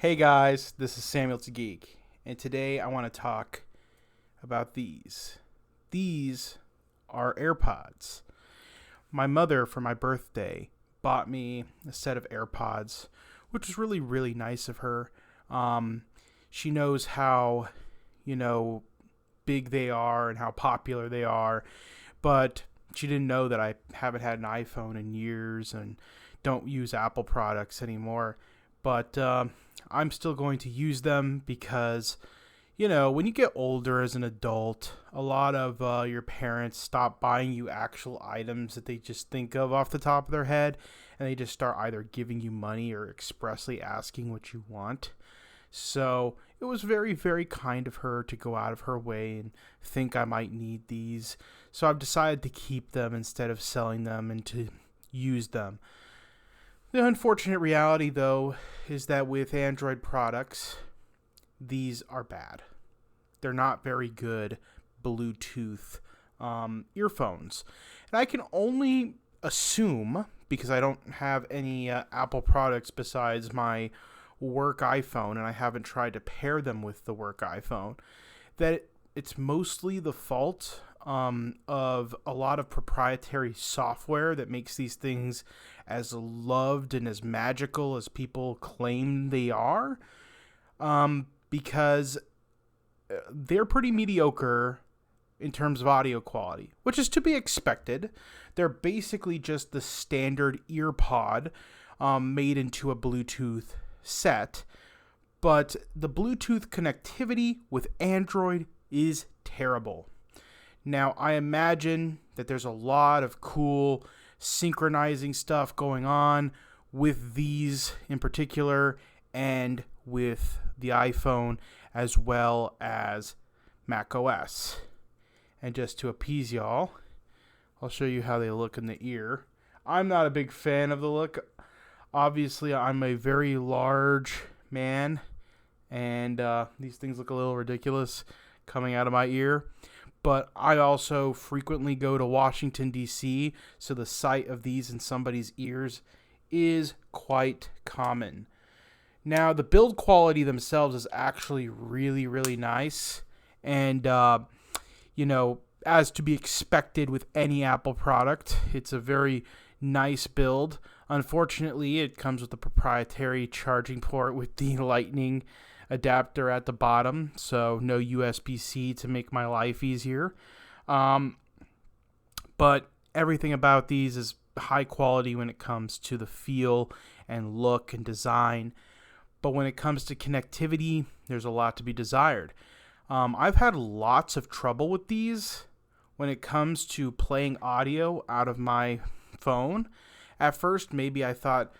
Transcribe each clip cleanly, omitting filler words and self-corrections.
Hey guys, this is Samuel to Geek, and today I want to talk about these. These are Airpods. My mother, for my birthday, bought me a set of Airpods, which was really, really nice of her. She knows how, big they are and how popular they are, but she didn't know that I haven't had an iPhone in years and don't use Apple products anymore. But I'm still going to use them because, when you get older as an adult, a lot of your parents stop buying you actual items that they just think of off the top of their head, and they just start either giving you money or expressly asking what you want. So it was very, very kind of her to go out of her way and think I might need these. So I've decided to keep them instead of selling them and to use them. The unfortunate reality, though, is that with Android products, these are bad. They're not very good Bluetooth earphones. And I can only assume, because I don't have any Apple products besides my work iPhone, and I haven't tried to pair them with the work iPhone, that it's mostly the fault of a lot of proprietary software that makes these things as loved and as magical as people claim they are, because they're pretty mediocre in terms of audio quality, which is to be expected. They're basically just the standard earpod made into a Bluetooth set, but the Bluetooth connectivity with Android is terrible. Now, I imagine that there's a lot of cool synchronizing stuff going on with these in particular and with the iPhone as well as macOS. And just to appease y'all, I'll show you how they look in the ear. I'm not a big fan of the look. Obviously, I'm a very large man, and these things look a little ridiculous coming out of my ear. But I also frequently go to Washington, D.C., so the sight of these in somebody's ears is quite common. Now, the build quality themselves is actually really, really nice. And, as to be expected with any Apple product, it's a very nice build. Unfortunately, it comes with a proprietary charging port with the Lightning adapter at the bottom, so no USB-C to make my life easier. But everything about these is high quality when it comes to the feel and look and design. But when it comes to connectivity, there's a lot to be desired. I've had lots of trouble with these when it comes to playing audio out of my phone. At first, maybe I thought,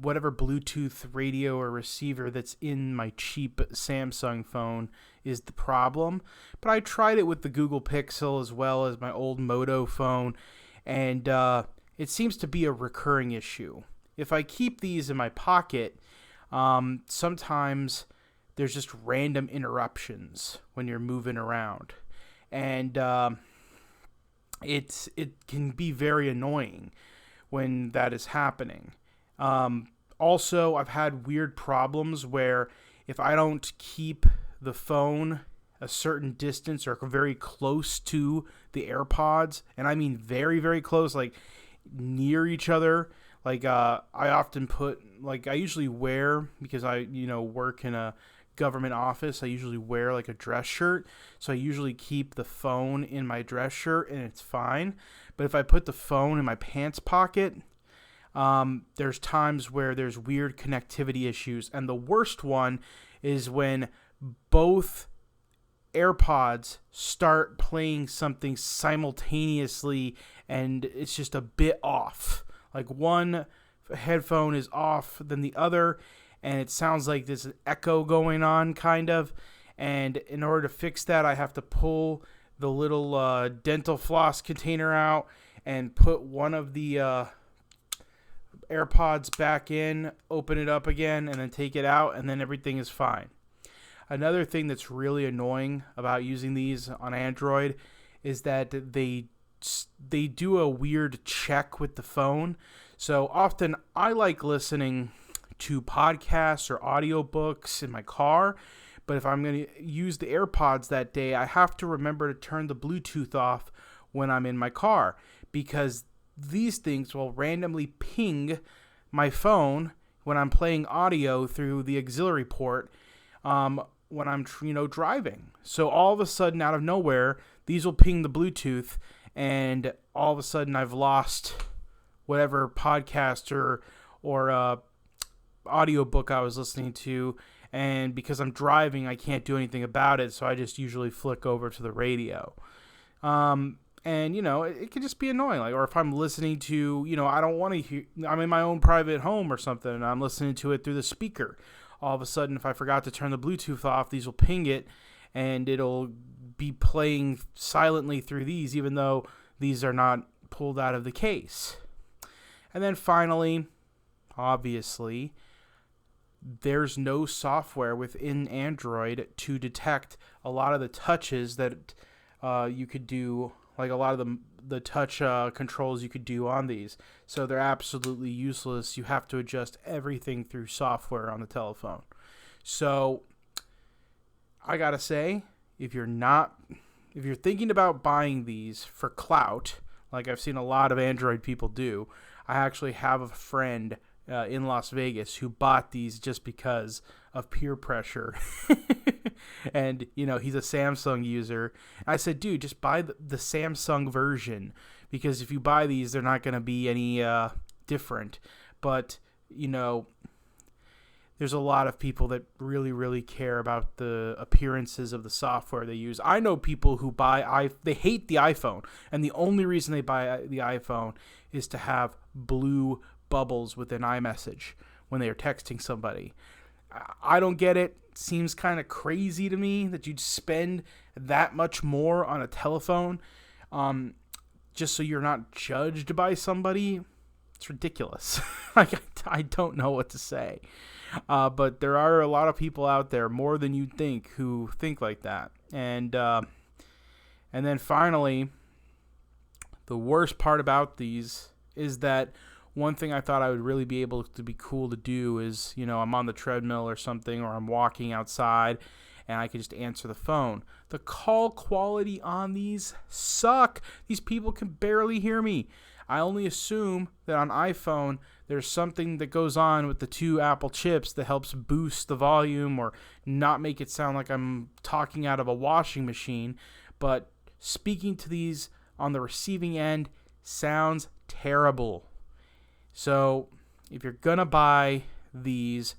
whatever Bluetooth radio or receiver that's in my cheap Samsung phone is the problem. But I tried it with the Google Pixel as well as my old Moto phone, and it seems to be a recurring issue. If I keep these in my pocket, sometimes there's just random interruptions when you're moving around. And it can be very annoying when that is happening. Also, I've had weird problems where if I don't keep the phone a certain distance or very close to the AirPods, and I mean very, very close, like near each other, I often put, I usually wear, because I, work in a government office, I usually wear a dress shirt, so I usually keep the phone in my dress shirt and it's fine. But if I put the phone in my pants pocket, there's times where there's weird connectivity issues. And the worst one is when both AirPods start playing something simultaneously and it's just a bit off. Like one headphone is off than the other, and it sounds like there's an echo going on, kind of. And in order to fix that, I have to pull the little dental floss container out and put one of the AirPods back in, open it up again, and then take it out, and then everything is fine. Another thing that's really annoying about using these on Android is that they do a weird check with the phone. So often I like listening to podcasts or audiobooks in my car. But if I'm going to use the AirPods that day, I have to remember to turn the Bluetooth off when I'm in my car, because these things will randomly ping my phone when I'm playing audio through the auxiliary port when I'm driving. So all of a sudden, out of nowhere, these will ping the Bluetooth, and all of a sudden I've lost whatever podcast or audiobook I was listening to, and because I'm driving, I can't do anything about it, so I just usually flick over to the radio. And, it can just be annoying. Or if I'm listening to, I don't want to hear, I'm in my own private home or something, and I'm listening to it through the speaker. All of a sudden, if I forgot to turn the Bluetooth off, these will ping it, and it'll be playing silently through these, even though these are not pulled out of the case. And then finally, obviously, there's no software within Android to detect a lot of the touches that you could do, like a lot of the touch controls you could do on these. So they're absolutely useless. You have to adjust everything through software on the telephone. So I gotta say, if you're thinking about buying these for clout, like I've seen a lot of Android people do, I actually have a friend in Las Vegas who bought these just because of peer pressure. And, he's a Samsung user. I said, dude, just buy the Samsung version, because if you buy these, they're not going to be any different. But, there's a lot of people that really, really care about the appearances of the software they use. I know people who they hate the iPhone, and the only reason they buy the iPhone is to have blue bubbles within iMessage when they are texting somebody. I don't get it. It seems kind of crazy to me that you'd spend that much more on a telephone just so you're not judged by somebody. It's ridiculous. I don't know what to say. But there are a lot of people out there, more than you'd think, who think like that. And then finally, the worst part about these is that one thing I thought I would really be able to be cool to do is, I'm on the treadmill or something, or I'm walking outside, and I can just answer the phone. The call quality on these suck. These people can barely hear me. I only assume that on iPhone, there's something that goes on with the two Apple chips that helps boost the volume or not make it sound like I'm talking out of a washing machine. But speaking to these on the receiving end sounds terrible. So if you're going to buy these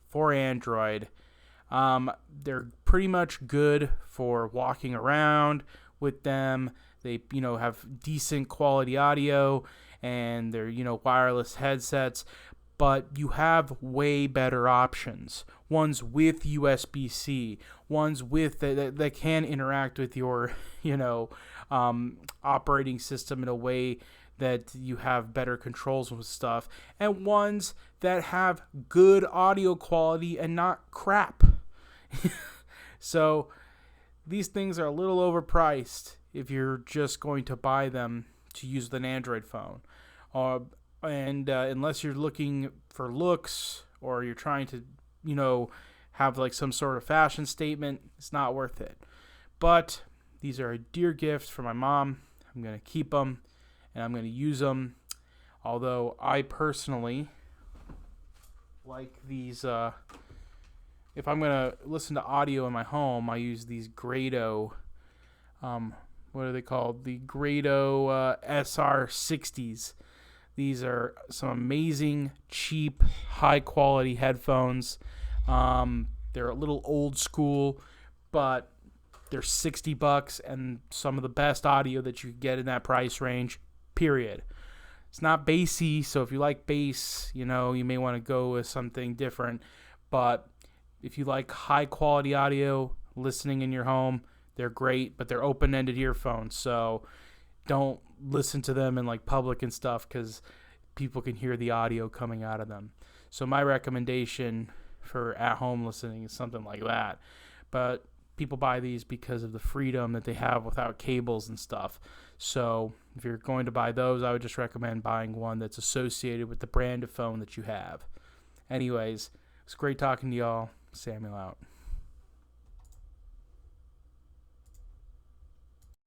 for Android, they're pretty much good for walking around with them. They, have decent quality audio, and they're, wireless headsets, but you have way better options. Ones with USB-C, ones with that can interact with your, operating system in a way that you have better controls with stuff, and ones that have good audio quality and not crap. So these things are a little overpriced if you're just going to buy them to use with an Android phone. And unless you're looking for looks, or you're trying to, have like some sort of fashion statement, it's not worth it. But these are a dear gift for my mom. I'm going to keep them, and I'm going to use them. Although I personally like these, if I'm going to listen to audio in my home, I use these Grado, what are they called? The Grado SR60s. These are some amazing, cheap, high-quality headphones. They're a little old school, but they're $60, and some of the best audio that you can get in that price range, period. It's not bassy, so if you like bass, you may want to go with something different. But if you like high-quality audio, listening in your home, they're great, but they're open-ended earphones, so don't listen to them in like public and stuff, because people can hear the audio coming out of them. So my recommendation for at-home listening is something like that. But people buy these because of the freedom that they have without cables and stuff. So if you're going to buy those, I would just recommend buying one that's associated with the brand of phone that you have. Anyways, it's great talking to y'all. Samuel out.